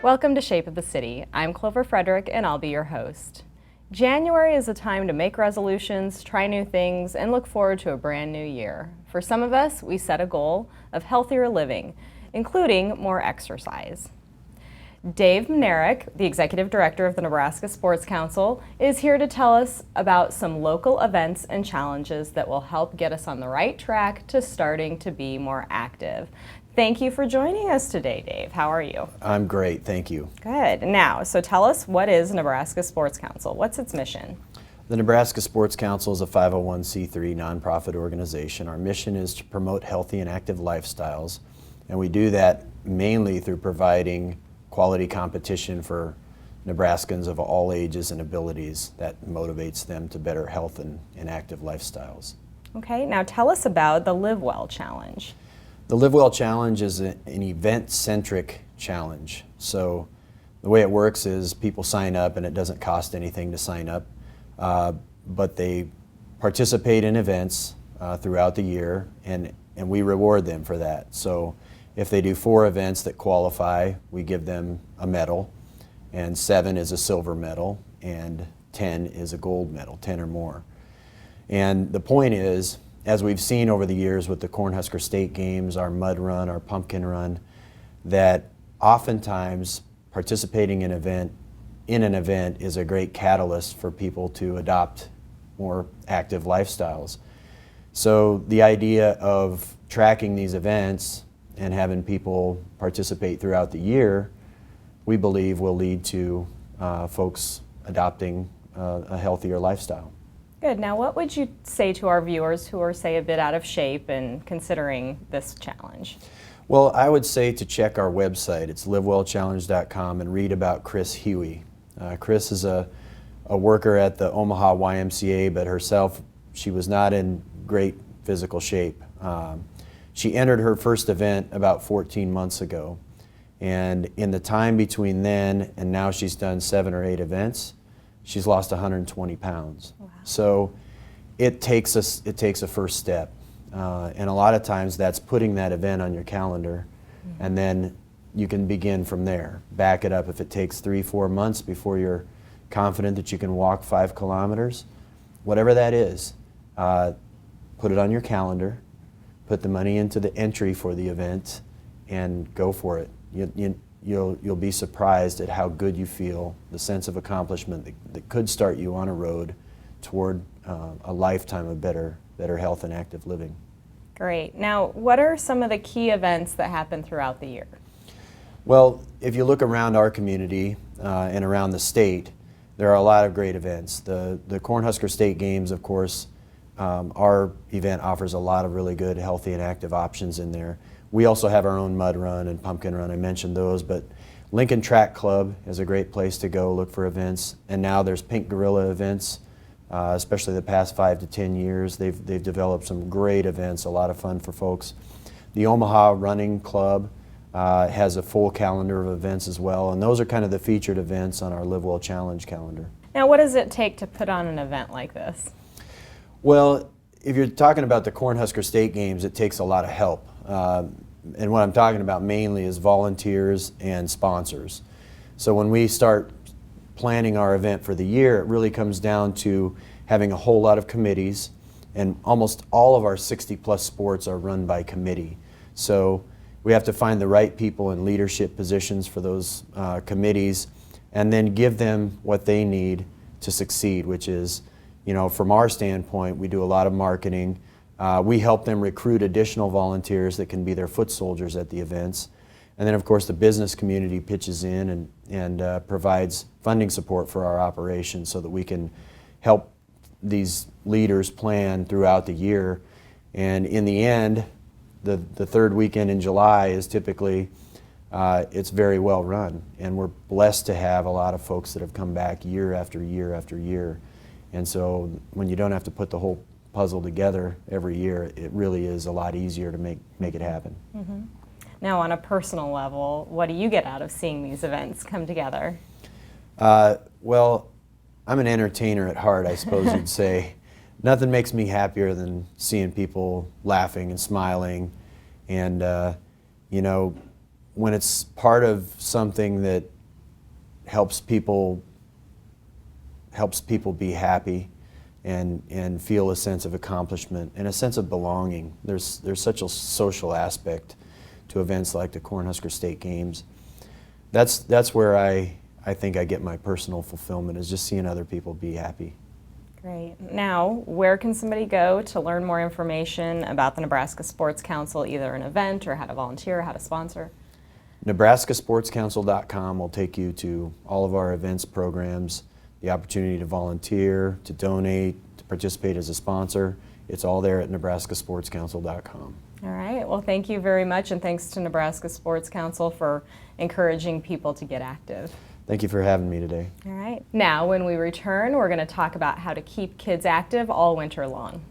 Welcome to Shape of the City. I'm Clover Frederick and I'll be your host. January is a time to make resolutions, try new things, and look forward to a brand new year. For some of us, we set a goal of healthier living, including more exercise. Dave Mlnarik, the Executive Director of the Nebraska Sports Council, is here to tell us about some local events and challenges that will help get us on the right track to starting to be more active. Thank you for joining us today, Dave. How are you? I'm great, thank you. Good. Now, so tell us, what is Nebraska Sports Council? What's its mission? The Nebraska Sports Council is a 501c3 nonprofit organization. Our mission is to promote healthy and active lifestyles, and we do that mainly through providing quality competition for Nebraskans of all ages and abilities that motivates them to better health and active lifestyles. Okay, now tell us about the Live Well Challenge. The Live Well Challenge is an event-centric challenge. So the way it works is people sign up, and it doesn't cost anything to sign up, but they participate in events throughout the year, and we reward them for that. So if they do 4 events that qualify, we give them a medal, and 7 is a silver medal, and 10 is a gold medal, 10 or more. And the point is, as we've seen over the years with the Cornhusker State Games, our mud run, our pumpkin run, that oftentimes participating in an event is a great catalyst for people to adopt more active lifestyles. So the idea of tracking these events and having people participate throughout the year, we believe will lead to folks adopting a healthier lifestyle. Good. Now, what would you say to our viewers who are, say, a bit out of shape and considering this challenge? Well, I would say to check our website. It's livewellchallenge.com, and read about Chris Huey. Chris is a worker at the Omaha YMCA, but herself, she was not in great physical shape. She entered her first event about 14 months ago, and in the time between then and now she's done 7 or 8 events, she's lost 120 pounds. Wow. So it takes a first step, and a lot of times that's putting that event on your calendar, and then you can begin from there. Back it up. If it takes 3-4 months before you're confident that you can walk 5 kilometers, whatever that is, put it on your calendar, put the money into the entry for the event, and go for it. You'll be surprised at how good you feel, the sense of accomplishment that could start you on a road toward a lifetime of better health and active living. Great. Now, what are some of the key events that happen throughout the year? Well, if you look around our community and around the state, there are a lot of great events. The Cornhusker State Games, of course, our event offers a lot of really good healthy and active options in there. We also have our own mud run and pumpkin run. I mentioned those, but Lincoln Track Club is a great place to go look for events. And now there's Pink Gorilla events, especially the past 5 to 10 years. They've developed some great events, a lot of fun for folks. The Omaha Running Club has a full calendar of events as well, and those are kind of the featured events on our Live Well Challenge calendar. Now, what does it take to put on an event like this? Well, if you're talking about the Cornhusker State Games, it takes a lot of help. And what I'm talking about mainly is volunteers and sponsors. So when we start planning our event for the year, it really comes down to having a whole lot of committees, and almost all of our 60-plus sports are run by committee. So we have to find the right people in leadership positions for those committees, and then give them what they need to succeed, which is, from our standpoint, we do a lot of marketing. We help them recruit additional volunteers that can be their foot soldiers at the events. And then, of course, the business community pitches in and provides funding support for our operation so that we can help these leaders plan throughout the year. And in the end, the third weekend in July is typically, it's very well run. And we're blessed to have a lot of folks that have come back year after year after year. And so when you don't have to put the whole puzzle together every year, it really is a lot easier to make it happen. Mm-hmm. Now, on a personal level, what do you get out of seeing these events come together? Well, I'm an entertainer at heart, I suppose you'd say. Nothing makes me happier than seeing people laughing and smiling, and when it's part of something that helps people be happy and feel a sense of accomplishment and a sense of belonging. There's such a social aspect to events like the Cornhusker State Games. That's where I think I get my personal fulfillment, is just seeing other people be happy. Great. Now, where can somebody go to learn more information about the Nebraska Sports Council, either an event or how to volunteer, how to sponsor? NebraskaSportsCouncil.com will take you to all of our events, programs, the opportunity to volunteer, to donate, to participate as a sponsor. It's all there at NebraskaSportsCouncil.com. All right. Well, thank you very much, and thanks to Nebraska Sports Council for encouraging people to get active. Thank you for having me today. All right. Now, when we return, we're going to talk about how to keep kids active all winter long.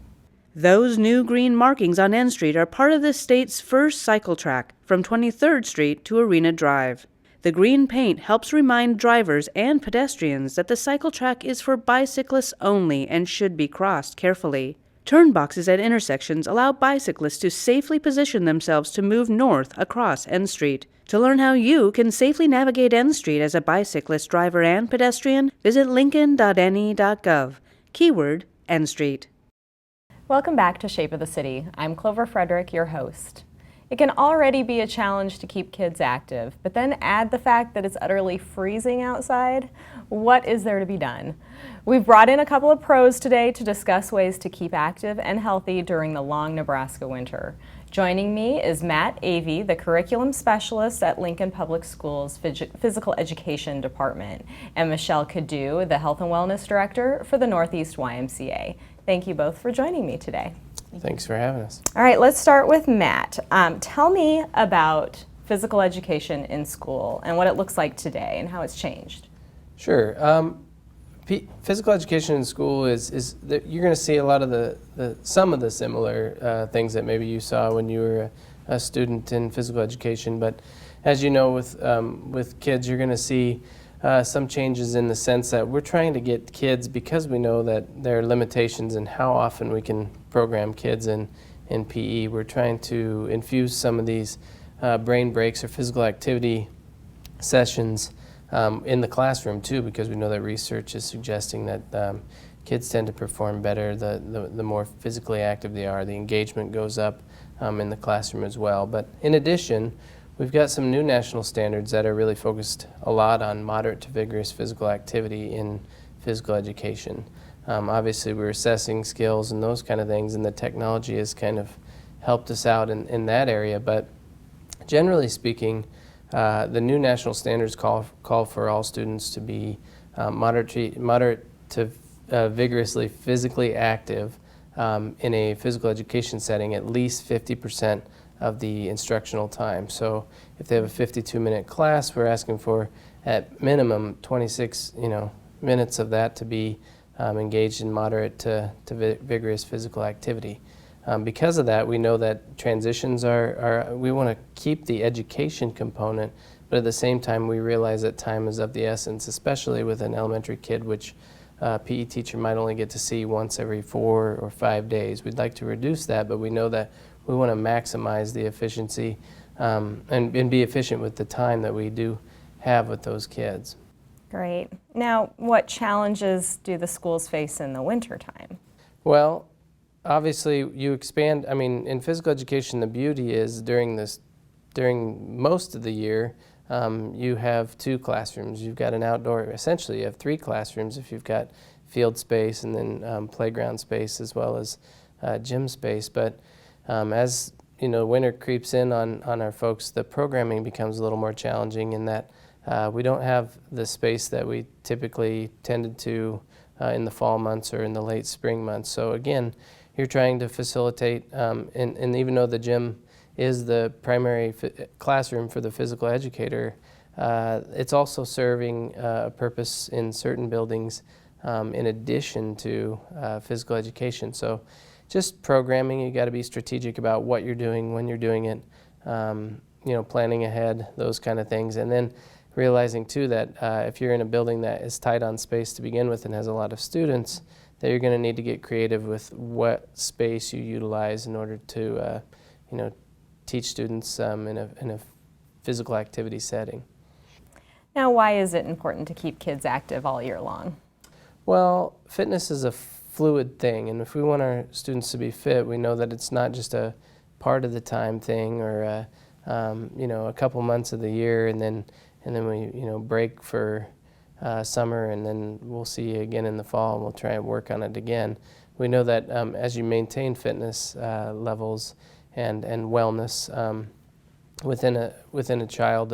Those new green markings on N Street are part of the state's first cycle track from 23rd Street to Arena Drive. The green paint helps remind drivers and pedestrians that the cycle track is for bicyclists only and should be crossed carefully. Turn boxes at intersections allow bicyclists to safely position themselves to move north across N Street. To learn how you can safely navigate N Street as a bicyclist, driver, and pedestrian, visit lincoln.ne.gov. Keyword N Street. Welcome back to Shape of the City. I'm Clover Frederick, your host. It can already be a challenge to keep kids active, but then add the fact that it's utterly freezing outside. What is there to be done? We've brought in a couple of pros today to discuss ways to keep active and healthy during the long Nebraska winter. Joining me is Matt Avey, the curriculum specialist at Lincoln Public Schools Physical Education Department, and Michelle Kiddoo, the health and wellness director for the Northeast YMCA. Thank you both for joining me today. Thanks for having us. All right, let's start with Matt. Tell me about physical education in school and what it looks like today and how it's changed. Sure. Physical education in school is you're going to see a lot of some of the similar things that maybe you saw when you were a student in physical education. But as you know, with kids, you're going to see some changes in the sense that we're trying to get kids, because we know that there are limitations in how often we can program kids in PE. We're trying to infuse some of these brain breaks or physical activity sessions in the classroom too, because we know that research is suggesting that kids tend to perform better the more physically active they are. The engagement goes up in the classroom as well. But in addition, we've got some new national standards that are really focused a lot on moderate to vigorous physical activity in physical education. Obviously, we're assessing skills and those kind of things, and the technology has kind of helped us out in that area. But generally speaking, the new national standards call for all students to be moderate to vigorously physically active in a physical education setting at least 50% of the instructional time. So if they have a 52-minute class, we're asking for at minimum 26 minutes of that to be engaged in moderate to vigorous physical activity. Because of that, we know that transitions we want to keep the education component, but at the same time we realize that time is of the essence, especially with an elementary kid, which a PE teacher might only get to see once every 4 or 5 days. We'd like to reduce that, but we know that we want to maximize the efficiency and be efficient with the time that we do have with those kids. Great. Now, what challenges do the schools face in the wintertime? Well, obviously you expand. I mean, in physical education, the beauty is during most of the year, you have 2 classrooms. You've got an outdoor, essentially you have 3 classrooms if you've got field space and then playground space as well as gym space. But as winter creeps in on our folks, the programming becomes a little more challenging in that we don't have the space that we typically tended to in the fall months or in the late spring months. So again, you're trying to facilitate, and even though the gym is the primary classroom for the physical educator, it's also serving a purpose in certain buildings in addition to physical education. So just programming, you got to be strategic about what you're doing, when you're doing it, planning ahead, those kind of things. And then realizing too that if you're in a building that is tight on space to begin with and has a lot of students, that you're going to need to get creative with what space you utilize in order to teach students in a physical activity setting. Now, why is it important to keep kids active all year long? Well, fitness is a fluid thing, and if we want our students to be fit, we know that it's not just a part of the time thing, or a couple months of the year, and then we break for summer, and then we'll see you again in the fall, and we'll try and work on it again. We know that as you maintain fitness levels and wellness within a child,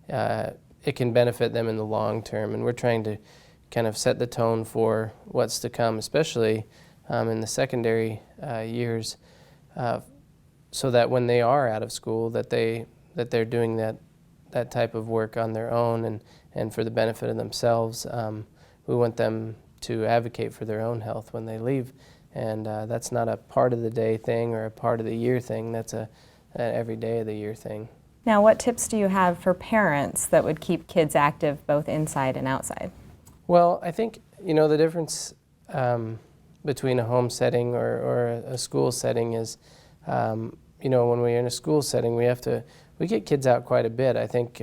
it can benefit them in the long term, and we're trying to kind of set the tone for what's to come, especially in the secondary years, so that when they are out of school, that they're doing that type of work on their own and for the benefit of themselves. We want them to advocate for their own health when they leave, and that's not a part of the day thing or a part of the year thing. That's an every day of the year thing. Now, what tips do you have for parents that would keep kids active both inside and outside? Well, I think, the difference between a home setting or a school setting is, when we're in a school setting, we get kids out quite a bit. I think,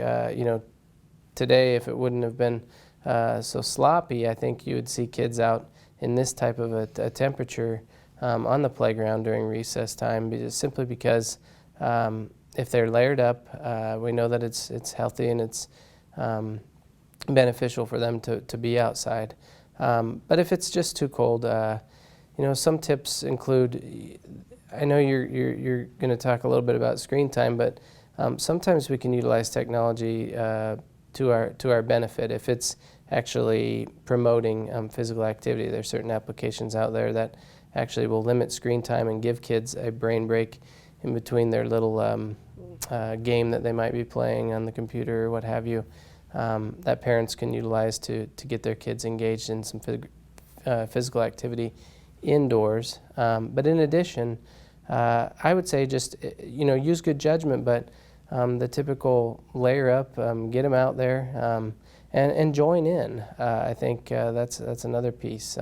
today, if it wouldn't have been so sloppy, I think you would see kids out in this type of a temperature on the playground during recess time, simply because if they're layered up, we know that it's healthy and it's beneficial for them to be outside. But if it's just too cold, some tips include, I know you're going to talk a little bit about screen time, but sometimes we can utilize technology to our benefit if it's actually promoting physical activity. There's certain applications out there that actually will limit screen time and give kids a brain break in between their little game that they might be playing on the computer or what have you, that parents can utilize to get their kids engaged in some physical activity indoors. But in addition, I would say just use good judgment, but the typical layer up, get them out there, and join in. I think that's another piece.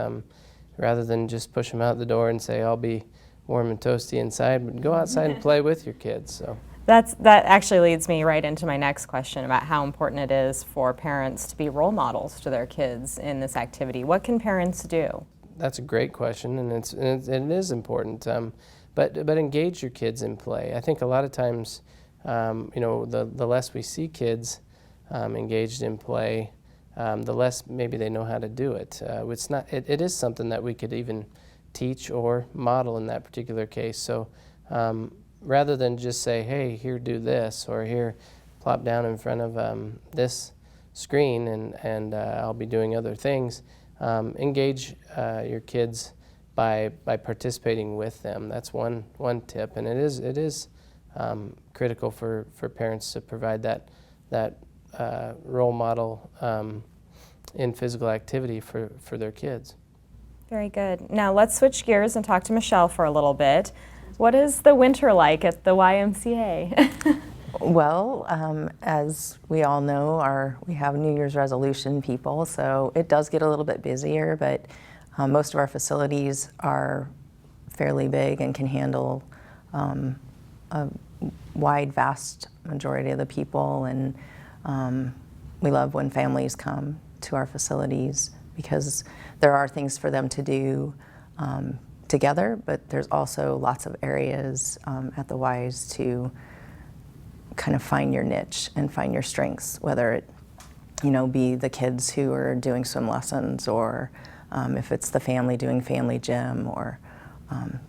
Rather than just push them out the door and say, I'll be warm and toasty inside, but go outside and play with your kids. So that actually leads me right into my next question about how important it is for parents to be role models to their kids in this activity. What can parents do? That's a great question, and it is important. But engage your kids in play. I think a lot of times, the less we see kids engaged in play, the less maybe they know how to do it. It is something that we could even teach or model in that particular case. So rather than just say, hey, here, do this, or here, plop down in front of this screen and I'll be doing other things, engage your kids by participating with them. That's one tip, and it is critical for parents to provide that role model in physical activity for their kids. Very good. Now let's switch gears and talk to Michelle for a little bit. What is the winter like at the YMCA? Well, as we all know, we have New Year's resolution people, so it does get a little bit busier, but most of our facilities are fairly big and can handle a wide, vast majority of the people, and we love when families come to our facilities because there are things for them to do together, but there's also lots of areas at the Ys to kind of find your niche and find your strengths, whether it be the kids who are doing swim lessons, or if it's the family doing family gym, or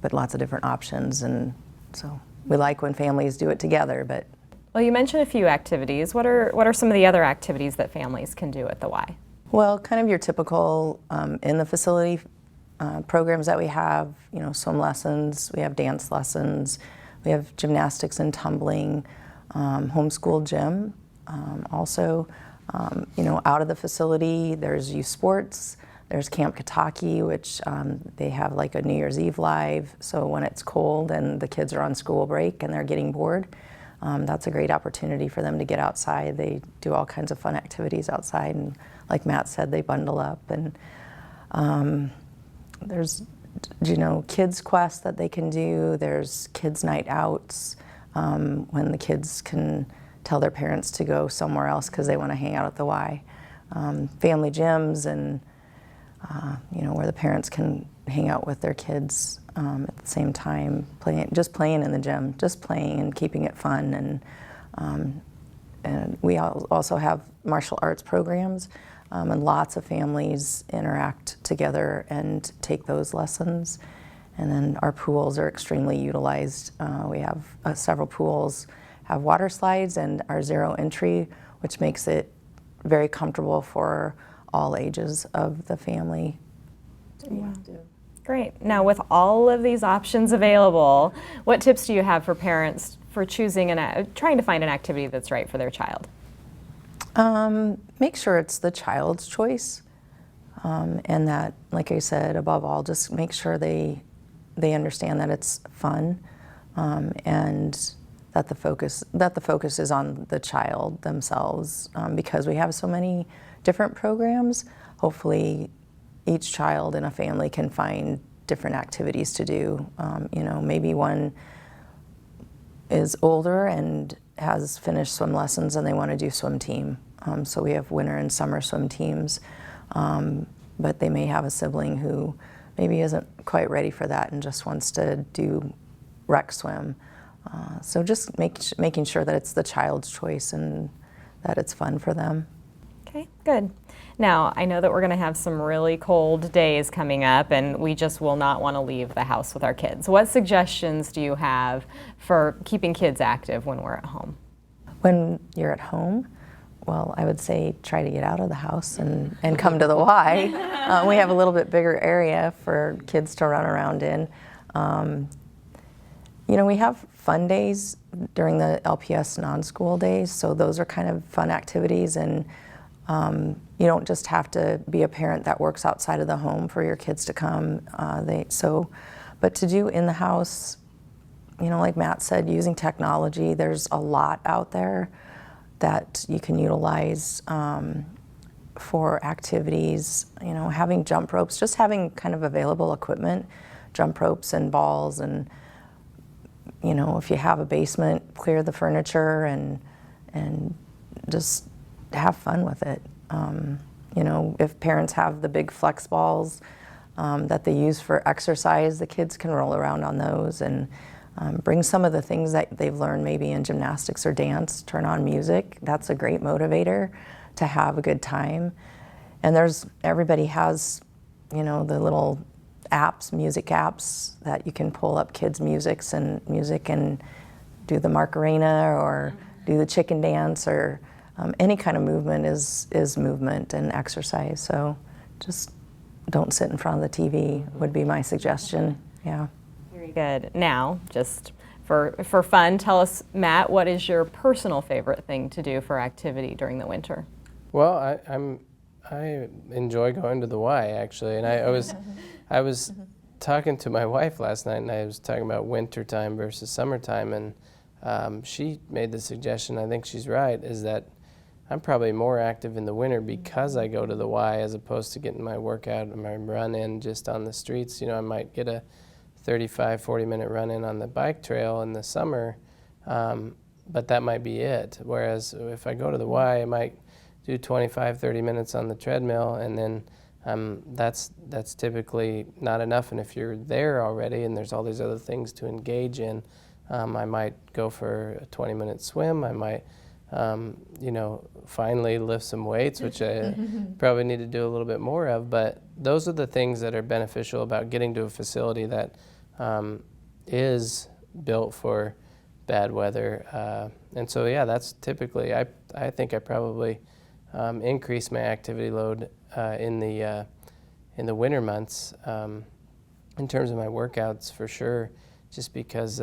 but lots of different options. And so we like when families do it together. But well, you mentioned a few activities. What are some of the other activities that families can do at the Y? Well, kind of your typical in the facility programs that we have, swim lessons, we have dance lessons, we have gymnastics and tumbling, homeschool gym. Also, out of the facility, there's youth sports, there's Camp Kataki, which they have like a New Year's Eve live, so when it's cold and the kids are on school break and they're getting bored, that's a great opportunity for them to get outside. They do all kinds of fun activities outside, and like Matt said, they bundle up. And there's, Kids Quest that they can do. There's kids night outs when the kids can tell their parents to go somewhere else because they want to hang out at the Y. Family gyms and where the parents can hang out with their kids at the same time, just playing in the gym, just playing and keeping it fun. And we also have martial arts programs, and lots of families interact together and take those lessons. And then our pools are extremely utilized. We have several pools have water slides and our zero entry, which makes it very comfortable for all ages of the family. Yeah. Great. Now, with all of these options available, what tips do you have for parents for choosing trying to find an activity that's right for their child? Make sure it's the child's choice, and that, like I said, above all, just make sure they understand that it's fun, and that the focus is on the child themselves, because we have so many different programs. Hopefully, each child in a family can find different activities to do. Maybe one is older and has finished swim lessons and they want to do swim team. So we have winter and summer swim teams, but they may have a sibling who maybe isn't quite ready for that and just wants to do rec swim. So just making sure that it's the child's choice and that it's fun for them. Okay, good. Now, I know that we're going to have some really cold days coming up, and we just will not want to leave the house with our kids. What suggestions do you have for keeping kids active when we're at home? When you're at home, well, I would say try to get out of the house and come to the Y. We have a little bit bigger area for kids to run around in. We have fun days during the LPS non-school days, so those are kind of fun activities, and you don't just have to be a parent that works outside of the home for your kids to come. But to do in the house, like Matt said, using technology, there's a lot out there that you can utilize for activities. Having jump ropes, just having kind of available equipment, jump ropes and balls, and if you have a basement, clear the furniture and just have fun with it. If parents have the big flex balls that they use for exercise, the kids can roll around on those, and bring some of the things that they've learned maybe in gymnastics or dance, turn on music. That's a great motivator to have a good time. And everybody has, the little apps, music apps that you can pull up kids' music and do the Macarena or do the chicken dance, or any kind of movement is movement and exercise. So just don't sit in front of the TV would be my suggestion. Yeah. Very good. Now, just for fun, tell us, Matt, what is your personal favorite thing to do for activity during the winter? Well, I enjoy going to the Y, actually, and I was talking to my wife last night, and I was talking about winter time versus summertime, and she made the suggestion, I think she's right, is that I'm probably more active in the winter because I go to the Y as opposed to getting my workout and my run in just on the streets. I might get a 35, 40-minute run in on the bike trail in the summer, but that might be it. Whereas if I go to the Y, I might do 25, 30 minutes on the treadmill, and then that's typically not enough. And if you're there already and there's all these other things to engage in, I might go for a 20-minute swim. I might finally lift some weights, which I probably need to do a little bit more of. But those are the things that are beneficial about getting to a facility that is built for bad weather. And so, yeah, that's typically, I think I probably increase my activity load in the winter months in terms of my workouts, for sure, just because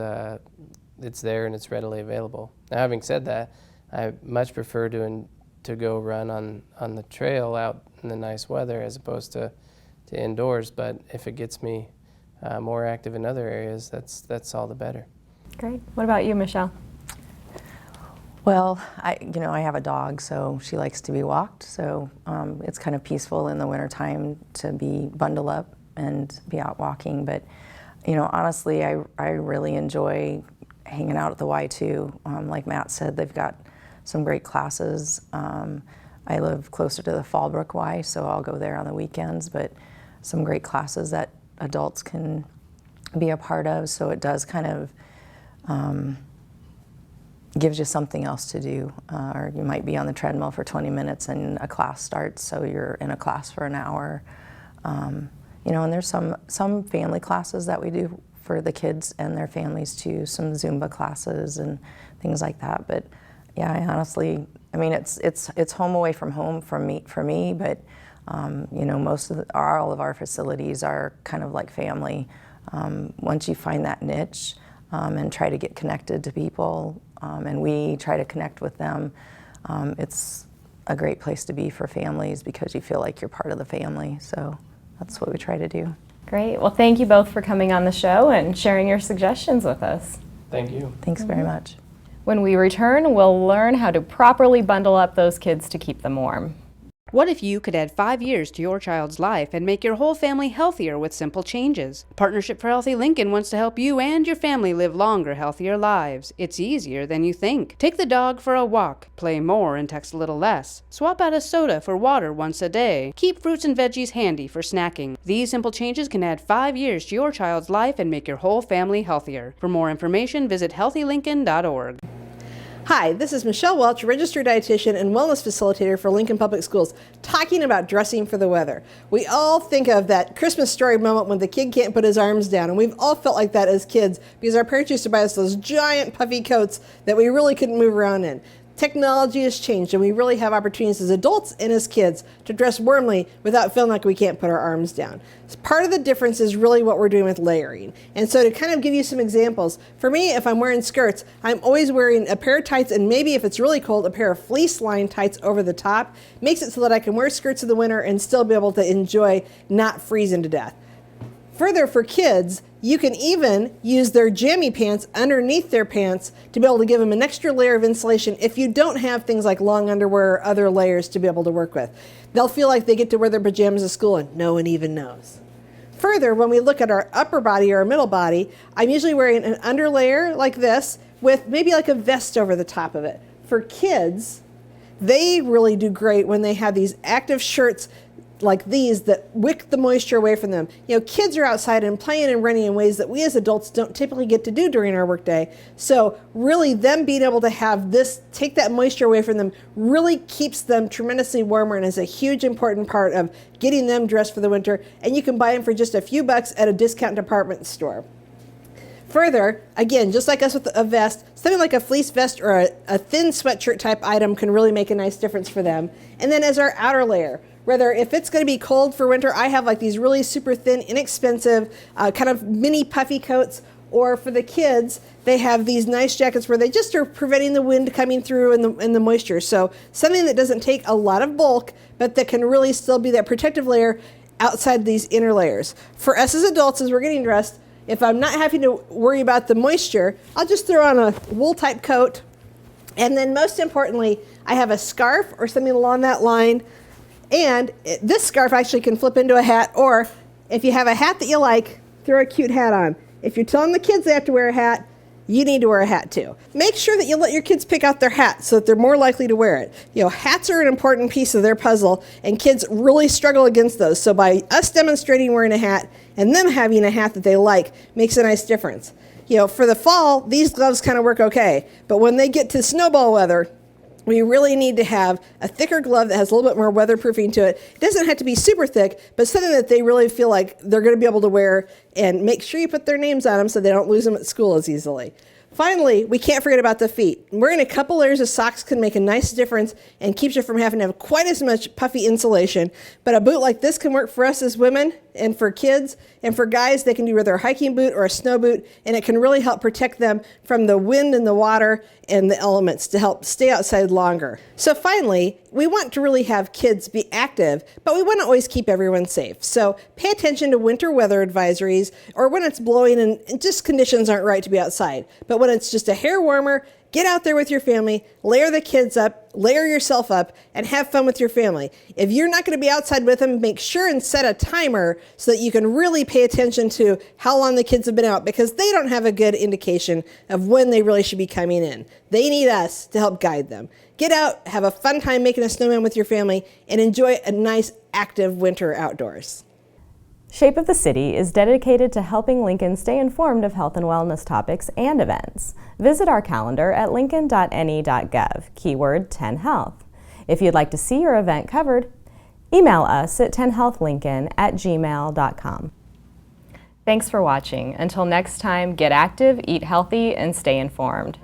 it's there and it's readily available. Now, having said that, I much prefer to go run on the trail out in the nice weather as opposed to indoors. But if it gets me more active in other areas, that's all the better. Great. What about you, Michelle? Well, I have a dog, so she likes to be walked. So it's kind of peaceful in the wintertime to be bundled up and be out walking. But honestly, I really enjoy hanging out at the Y too. Like Matt said, they've got some great classes. I live closer to the Fallbrook Y, so I'll go there on the weekends, but some great classes that adults can be a part of, so it does kind of gives you something else to do. Or you might be on the treadmill for 20 minutes and a class starts, so you're in a class for an hour. You know, and there's some family classes that we do for the kids and their families too, some Zumba classes and things like that. But yeah, I honestly, I mean, it's home away from home for me, but you know, all of our facilities are kind of like family. Once you find that niche and try to get connected to people, and we try to connect with them, it's a great place to be for families because you feel like you're part of the family. So that's what we try to do. Great. Well, thank you both for coming on the show and sharing your suggestions with us. Thank you. Thanks very much. When we return, we'll learn how to properly bundle up those kids to keep them warm. What if you could add 5 years to your child's life and make your whole family healthier with simple changes? Partnership for Healthy Lincoln wants to help you and your family live longer, healthier lives. It's easier than you think. Take the dog for a walk, play more and text a little less. Swap out a soda for water once a day. Keep fruits and veggies handy for snacking. These simple changes can add 5 years to your child's life and make your whole family healthier. For more information, visit healthylincoln.org. Hi, this is Michelle Welch, registered dietitian and wellness facilitator for Lincoln Public Schools, talking about dressing for the weather. We all think of that Christmas story moment when the kid can't put his arms down, and we've all felt like that as kids because our parents used to buy us those giant puffy coats that we really couldn't move around in. Technology has changed, and we really have opportunities as adults and as kids to dress warmly without feeling like we can't put our arms down. Part of the difference is really what we're doing with layering. And so to kind of give you some examples, for me, if I'm wearing skirts, I'm always wearing a pair of tights and maybe if it's really cold, a pair of fleece-lined tights over the top. Makes it so that I can wear skirts in the winter and still be able to enjoy not freezing to death. Further, for kids, you can even use their jammy pants underneath their pants to be able to give them an extra layer of insulation if you don't have things like long underwear or other layers to be able to work with. They'll feel like they get to wear their pajamas to school and no one even knows. Further, when we look at our upper body or our middle body, I'm usually wearing an underlayer like this with maybe like a vest over the top of it. For kids, they really do great when they have these active shirts like these that wick the moisture away from them. You know, kids are outside and playing and running in ways that we as adults don't typically get to do during our workday. So really them being able to have this, take that moisture away from them, really keeps them tremendously warmer and is a huge important part of getting them dressed for the winter. And you can buy them for just a few bucks at a discount department store. Further, again, just like us with a vest, something like a fleece vest or a thin sweatshirt type item can really make a nice difference for them. And then as our outer layer, whether if it's going to be cold for winter, I have like these really super thin, inexpensive, kind of mini puffy coats. Or for the kids, they have these nice jackets where they just are preventing the wind coming through and the moisture. So something that doesn't take a lot of bulk, but that can really still be that protective layer outside these inner layers. For us as adults, as we're getting dressed, if I'm not having to worry about the moisture, I'll just throw on a wool type coat. And then most importantly, I have a scarf or something along that line. And this scarf actually can flip into a hat, or if you have a hat that you like, throw a cute hat on. If you're telling the kids they have to wear a hat, you need to wear a hat too. Make sure that you let your kids pick out their hat so that they're more likely to wear it. You know, hats are an important piece of their puzzle, and kids really struggle against those. So by us demonstrating wearing a hat and them having a hat that they like makes a nice difference. You know, for the fall, these gloves kind of work okay, but when they get to snowball weather, we really need to have a thicker glove that has a little bit more weatherproofing to it. It doesn't have to be super thick, but something that they really feel like they're going to be able to wear, and make sure you put their names on them so they don't lose them at school as easily. Finally, we can't forget about the feet. Wearing a couple layers of socks can make a nice difference and keeps you from having to have quite as much puffy insulation. But a boot like this can work for us as women and for kids. And for guys, they can do either a hiking boot or a snow boot, and it can really help protect them from the wind and the water and the elements to help stay outside longer. So finally, we want to really have kids be active, but we want to always keep everyone safe. So pay attention to winter weather advisories or when it's blowing and just conditions aren't right to be outside. But when it's just a hair warmer Get out there with your family, layer the kids up, layer yourself up, and have fun with your family. If you're not going to be outside with them, make sure and set a timer so that you can really pay attention to how long the kids have been out, because they don't have a good indication of when they really should be coming in. They need us to help guide them. Get out, have a fun time making a snowman with your family, and enjoy a nice, active winter outdoors. Shape of the City is dedicated to helping Lincoln stay informed of health and wellness topics and events. Visit our calendar at lincoln.ne.gov, keyword 10health. If you'd like to see your event covered, email us at 10healthlincoln@gmail.com. Thanks for watching. Until next time, get active, eat healthy, and stay informed.